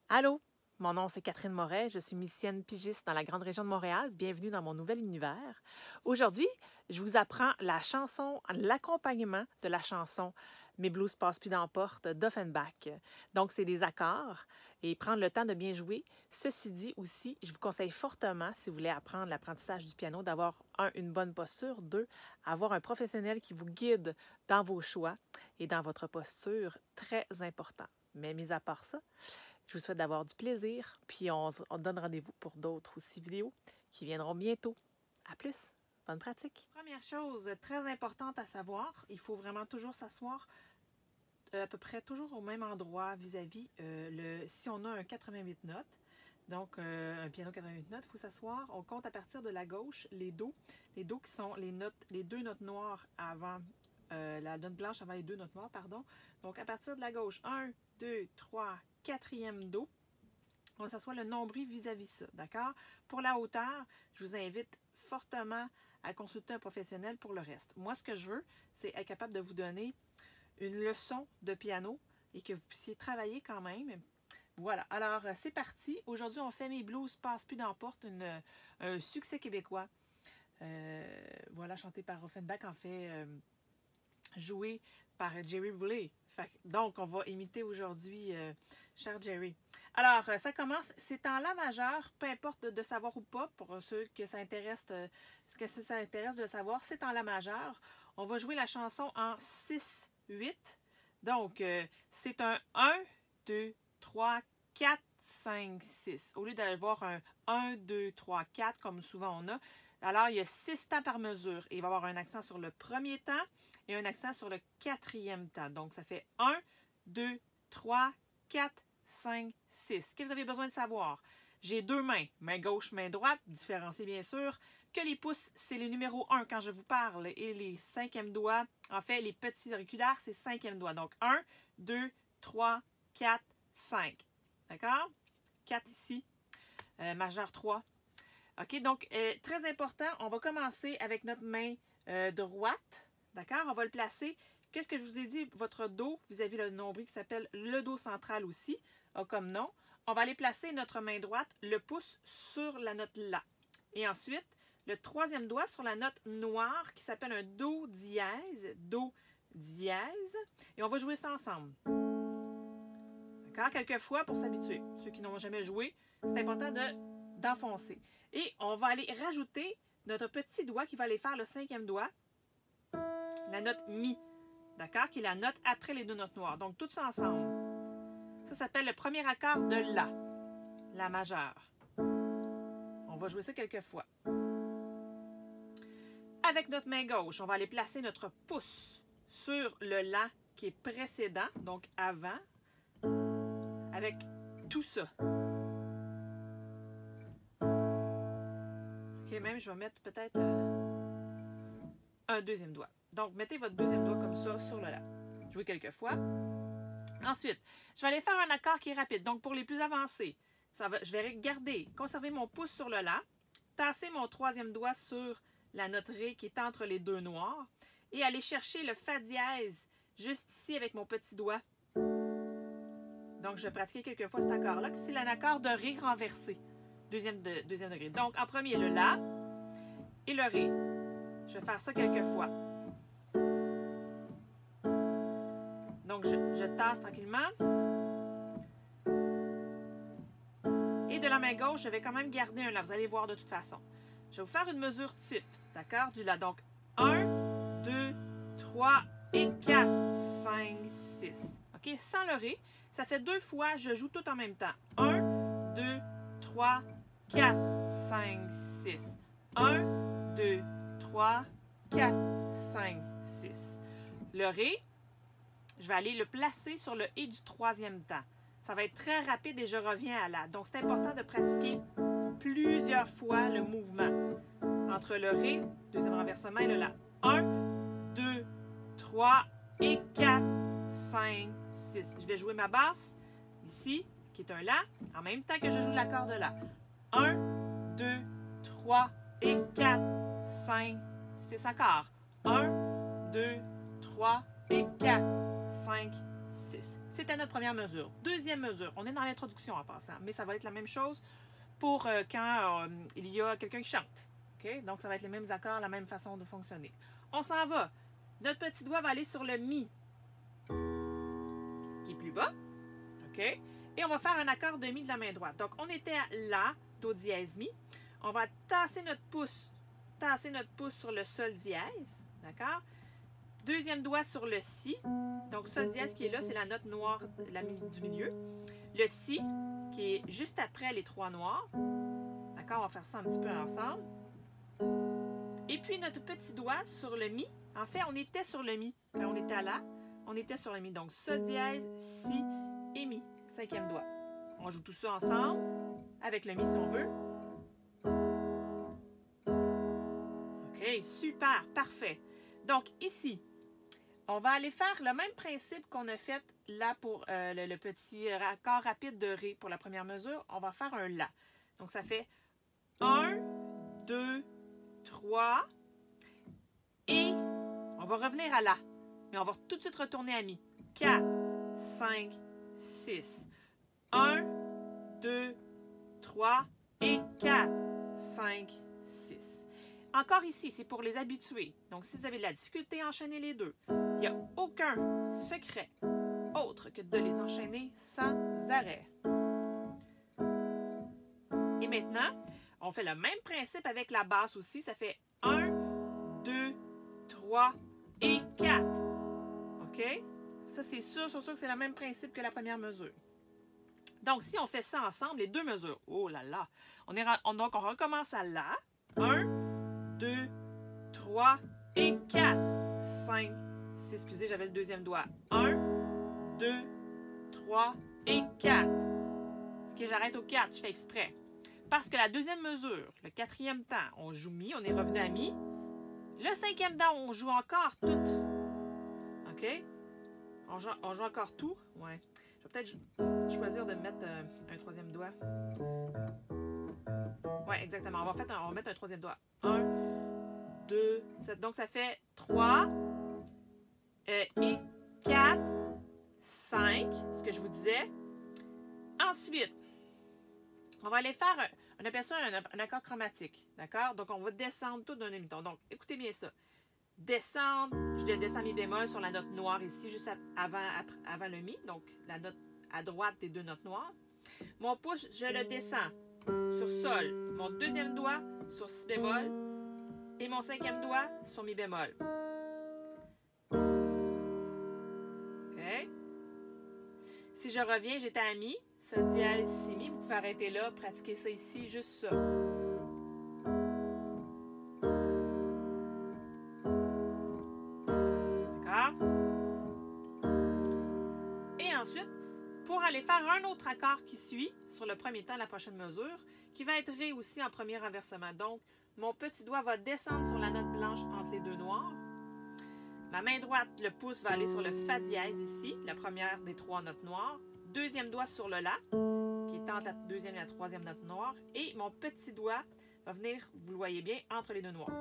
Allô, mon nom c'est Catherine Moret, je suis musicienne pigiste dans la grande région de Montréal. Bienvenue dans mon nouvel univers. Aujourd'hui, je vous apprends la chanson, l'accompagnement de la chanson Mes blues passent plus dans la porte d'Offenbach. Donc, c'est des accords et prendre le temps de bien jouer. Ceci dit aussi, je vous conseille fortement, si vous voulez apprendre l'apprentissage du piano, d'avoir une bonne posture, deux, avoir un professionnel qui vous guide dans vos choix et dans votre posture, très important. Mais mis à part ça, je vous souhaite d'avoir du plaisir, puis on donne rendez-vous pour d'autres aussi vidéos qui viendront bientôt. À plus, bonne pratique. Première chose très importante à savoir, il faut vraiment toujours s'asseoir à peu près toujours au même endroit vis-à-vis si on a un 88 notes, donc un piano 88 notes, il faut s'asseoir. On compte à partir de la gauche les do qui sont les deux notes noires avant la note blanche avant les deux notes noires, pardon. Donc à partir de la gauche, 1, 2, 3, quatrième do. On s'assoit le nombril vis-à-vis ça, d'accord? Pour la hauteur, je vous invite fortement à consulter un professionnel pour le reste. Moi, ce que je veux, c'est être capable de vous donner une leçon de piano et que vous puissiez travailler quand même. Voilà, alors c'est parti. Aujourd'hui, on fait Mes blues passent plus dans la porte, un succès québécois. Voilà, chanté par Offenbach, en fait, joué par Jerry Boulay. Donc, on va imiter aujourd'hui cher Jerry. Alors, ça commence, c'est en La majeur, peu importe de savoir ou pas, pour ceux que ça intéresse, de savoir, c'est en La majeur. On va jouer la chanson en 6-8. Donc, c'est un 1, 2, 3, 4, 5, 6. Au lieu d'avoir un 1, 2, 3, 4, comme souvent on a, alors il y a 6 temps par mesure. Et il va y avoir un accent sur le premier temps et un accent sur le quatrième temps. Donc, ça fait 1, 2, 3, 4, 5, 6. Qu'est-ce que vous avez besoin de savoir? J'ai deux mains, main gauche, main droite, différencier bien sûr, que les pouces, c'est les numéros 1 quand je vous parle, et les cinquièmes doigts, en fait, les petits auriculaires, c'est cinquième doigt. Donc, 1, 2, 3, 4, 5. D'accord? 4 ici, majeur 3. OK, donc, très important, on va commencer avec notre main droite. D'accord? On va le placer. Qu'est-ce que je vous ai dit? Votre dos, vis-à-vis le nombril qui s'appelle le dos central aussi, a comme nom. On va aller placer notre main droite, le pouce sur la note La. Et ensuite, le troisième doigt sur la note noire qui s'appelle un Do dièse. Do dièse. Et on va jouer ça ensemble. D'accord? Quelquefois pour s'habituer. Ceux qui n'ont jamais joué, c'est important d'enfoncer. Et on va aller rajouter notre petit doigt qui va aller faire le cinquième doigt, la note Mi. D'accord? Qui est la note après les deux notes noires. Donc, tout ça ensemble. Ça s'appelle le premier accord de La majeur. On va jouer ça quelques fois. Avec notre main gauche, on va aller placer notre pouce sur le La qui est précédent, donc avant, avec tout ça. OK, même je vais mettre peut-être un deuxième doigt. Donc, mettez votre deuxième doigt comme ça sur le La. Jouez quelques fois. Ensuite, je vais aller faire un accord qui est rapide. Donc, pour les plus avancés, je vais conserver mon pouce sur le La, tasser mon troisième doigt sur la note Ré qui est entre les deux noirs et aller chercher le Fa dièse juste ici avec mon petit doigt. Donc, je vais pratiquer quelques fois cet accord-là, c'est l'accord de Ré renversé, deuxième degré. Donc, en premier, le La et le Ré. Je vais faire ça quelques fois. Donc, je tasse tranquillement. Et de la main gauche, je vais quand même garder un La. Vous allez voir de toute façon. Je vais vous faire une mesure type, d'accord, du La. Donc, 1, 2, 3 et 4, 5, 6. OK, sans le Ré, ça fait deux fois, je joue tout en même temps. 1, 2, 3, 4, 5, 6. 1, 2, 3, 4, 5, 6. Le Ré, je vais aller le placer sur le Et du troisième temps. Ça va être très rapide et je reviens à La. Donc, c'est important de pratiquer plusieurs fois le mouvement entre le Ré, deuxième renversement et le La. 1, 2, 3 et 4, 5, 6. Je vais jouer ma basse ici, qui est un La, en même temps que je joue l'accord de La. 1, 2, 3 et 4, 5, 6 encore. 1, 2, 3 et 4, 5, 6. C'était notre première mesure. Deuxième mesure, on est dans l'introduction en passant, mais ça va être la même chose pour quand il y a quelqu'un qui chante. Okay? Donc, ça va être les mêmes accords, la même façon de fonctionner. On s'en va. Notre petit doigt va aller sur le Mi, qui est plus bas. OK? Et on va faire un accord de Mi de la main droite. Donc, on était à La, Do dièse Mi. On va tasser notre pouce sur le Sol dièse. D'accord? Deuxième doigt sur le Si. Donc, Sol dièse qui est là, c'est la note noire du milieu. Le Si, qui est juste après les trois noirs. D'accord? On va faire ça un petit peu ensemble. Et puis, notre petit doigt sur le Mi. En fait, on était sur le Mi. Quand on était à La, on était sur le Mi. Donc, Sol dièse, Si et Mi. Cinquième doigt. On joue tout ça ensemble, avec le Mi si on veut. OK, super, parfait. Donc, ici, on va aller faire le même principe qu'on a fait là pour le petit accord rapide de Ré pour la première mesure. On va faire un La. Donc, ça fait 1, 2, 3 et on va revenir à La. Mais on va tout de suite retourner à Mi. 4, 5, 6. 1, 2, 3 et 4, 5, 6. Encore ici, c'est pour les habitués. Donc, si vous avez de la difficulté à enchaîner les deux, il n'y a aucun secret autre que de les enchaîner sans arrêt. Et maintenant, on fait le même principe avec la basse aussi. Ça fait 1, 2, 3 et 4. OK? Ça, c'est sûr que c'est le même principe que la première mesure. Donc, si on fait ça ensemble, les deux mesures, oh là là, donc on recommence à La. 1, 2, 3 et 4, 5, 6. Excusez, j'avais le deuxième doigt. 1, 2, 3 et 4. OK, j'arrête au 4, je fais exprès. Parce que la deuxième mesure, le quatrième temps, on joue Mi, on est revenu à Mi. Le cinquième temps, on joue encore tout. OK? On joue encore tout. Ouais. Je vais peut-être choisir de mettre un troisième doigt. Oui, exactement. On va mettre un troisième doigt. 1, 2, 7. Donc, ça fait 3 et 4, 5, ce que je vous disais. Ensuite, on va aller faire, on appelle ça un accord chromatique. D'accord? Donc, on va descendre tout d'un demi-ton. Donc, écoutez bien ça. Descendre, je descends Mi bémol sur la note noire ici, juste avant le Mi. Donc, la note à droite des deux notes noires. Mon pouce, je le descends sur Sol. Mon deuxième doigt sur Si bémol. Et mon cinquième doigt sur Mi bémol. OK? Si je reviens, j'étais à Mi. Sol dièse, Si, Mi. Vous pouvez arrêter là, pratiquer ça ici, juste ça. D'accord? Et ensuite, pour aller faire un autre accord qui suit sur le premier temps de la prochaine mesure, qui va être Ré aussi en premier renversement. Donc, mon petit doigt va descendre sur la note blanche entre les deux noirs. Ma main droite, le pouce va aller sur le Fa dièse ici, la première des trois notes noires. Deuxième doigt sur le La, qui est entre la deuxième et la troisième note noire. Et mon petit doigt va venir, vous le voyez bien, entre les deux noirs.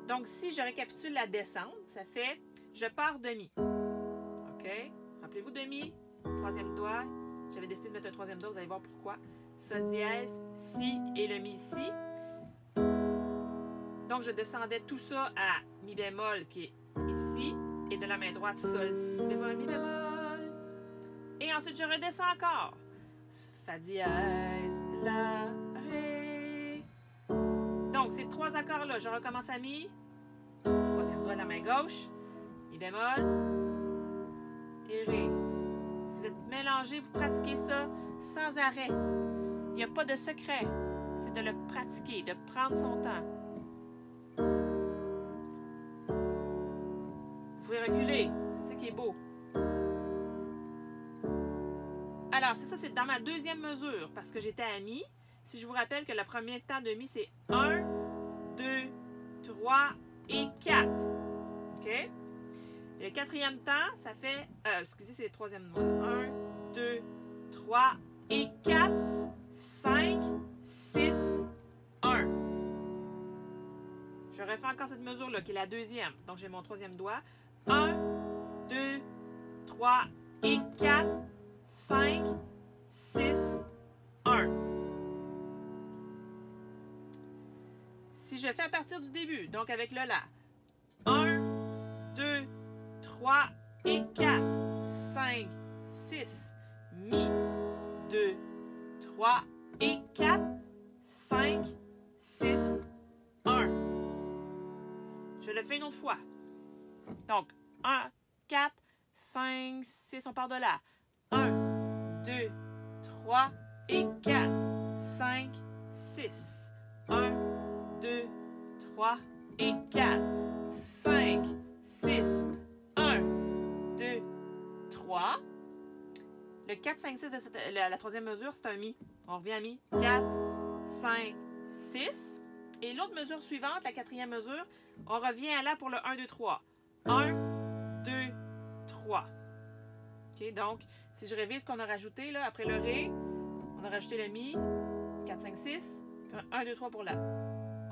Donc, si je récapitule la descente, ça fait, je pars de Mi. OK? Rappelez-vous de Mi, troisième doigt. J'avais décidé de mettre un troisième doigt, vous allez voir pourquoi. Sol dièse, Si et le Mi ici. Donc, je descendais tout ça à Mi bémol qui est ici. Et de la main droite, Sol, Si bémol, Mi bémol. Et ensuite, je redescends encore. Fa dièse, La, Ré. Donc, ces trois accords-là, je recommence à Mi. Troisième doigt de la main gauche. Mi bémol. Et Ré. Si vous êtes mélangé, vous pratiquez ça sans arrêt. Il n'y a pas de secret. C'est de le pratiquer, de prendre son temps. Vous pouvez reculer. C'est ça qui est beau. Alors, c'est ça, c'est dans ma deuxième mesure, parce que j'étais à Mi. Si je vous rappelle que le premier temps de Mi, c'est 1, 2, 3 et 4. OK? Et le quatrième temps, ça fait... excusez, c'est le troisième mot. 1, 2, 3 et 4, 5, 6, 1. Je refais encore cette mesure-là, qui est la deuxième. Donc, j'ai mon troisième doigt. 1, 2, 3 et 4, 5, 6, 1. Si je fais à partir du début, donc avec le La, 1, 2, 3 et 4, 5, 6, Mi, 2, 3 et 4, 5, 6, 1. Je le fais une autre fois. Donc, 1, 4, 5, 6, on part de là. 1, 2, 3 et 4, 5, 6. 1, 2, 3 et 4, 5, 6. 1, 2, 3. Le 4, 5, 6, la troisième mesure, c'est un Mi. On revient à Mi. 4, 5, 6. Et l'autre mesure suivante, la quatrième mesure, on revient à La pour le 1, 2, 3. 1, 2, 3. OK, donc, si je révise ce qu'on a rajouté là, après le Ré, on a rajouté le Mi, 4, 5, 6, 1, 2, 3 pour La.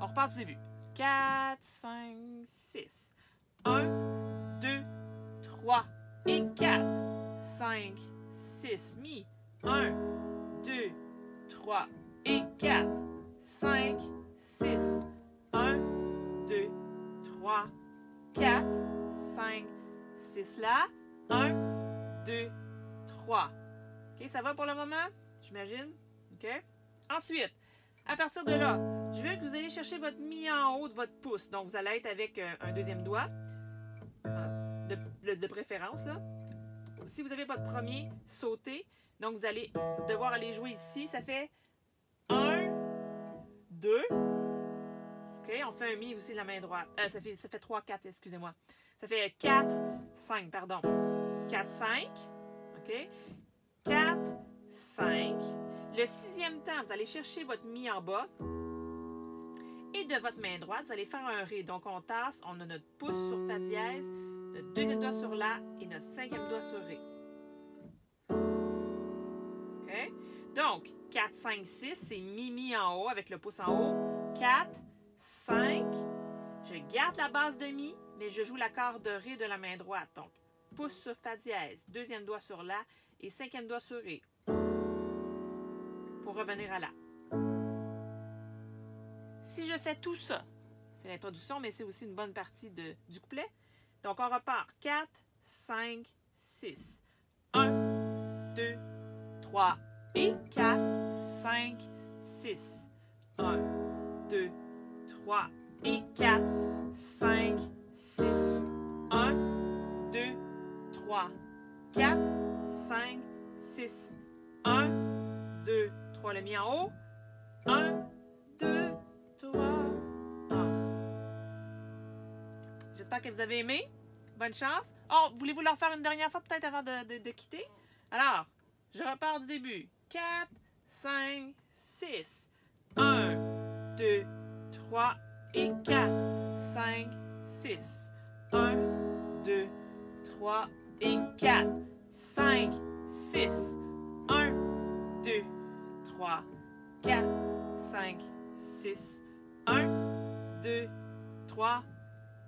On repart du début. 4, 5, 6. 1, 2, 3 et 4, 5, 6, Mi. 1, 2, 3 et 4, 5, 6. 1, 2, 3, 4, 5, 6 là. 1, 2, 3. OK, ça va pour le moment? J'imagine. OK? Ensuite, à partir de là, je veux que vous allez chercher votre Mi en haut de votre pouce. Donc, vous allez être avec un deuxième doigt, de préférence. Là. Si vous avez votre premier, sautez. Donc, vous allez devoir aller jouer ici. Ça fait 1, 2. OK, on fait un Mi aussi de la main droite. Ça fait 3, 4, excusez-moi. Ça fait 4, 5, pardon. 4, 5. OK? 4, 5. Le sixième temps, vous allez chercher votre Mi en bas. Et de votre main droite, vous allez faire un Ré. Donc, on tasse, on a notre pouce sur Fa dièse, notre deuxième doigt sur La et notre cinquième doigt sur Ré. OK? Donc, 4, 5, 6, c'est Mi, Mi en haut avec le pouce en haut. 4, 5. Je garde la base de Mi, mais je joue l'accord de Ré de la main droite. Donc, pouce sur Fa dièse, deuxième doigt sur La et cinquième doigt sur Ré. Pour revenir à La. Si je fais tout ça, c'est l'introduction, mais c'est aussi une bonne partie du couplet. Donc, on repart. 4, 5, 6. 1, 2, 3 et 4, 5, 6. 1, 2, 3 et 4, 5, 6. 1, 2, 3, 4, 5, 6. 1, 2, 3, le Mi en haut. 1, 2, 3, 1. J'espère que vous avez aimé. Bonne chance. Oh, voulez-vous leur faire une dernière fois peut-être avant de quitter? Alors, je repars du début. 4, 5, 6. 1, 2, 3 et 4, 5, 6. 1, 2, 3 et 4, 5, 6. 1, 2, 3, 4, 5, 6. 1, 2, 3,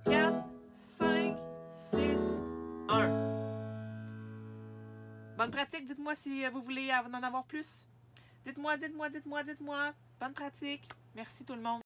4, 5, 6, 1. Bonne pratique. Dites-moi si vous voulez en avoir plus. Dites-moi. Bonne pratique. Merci tout le monde.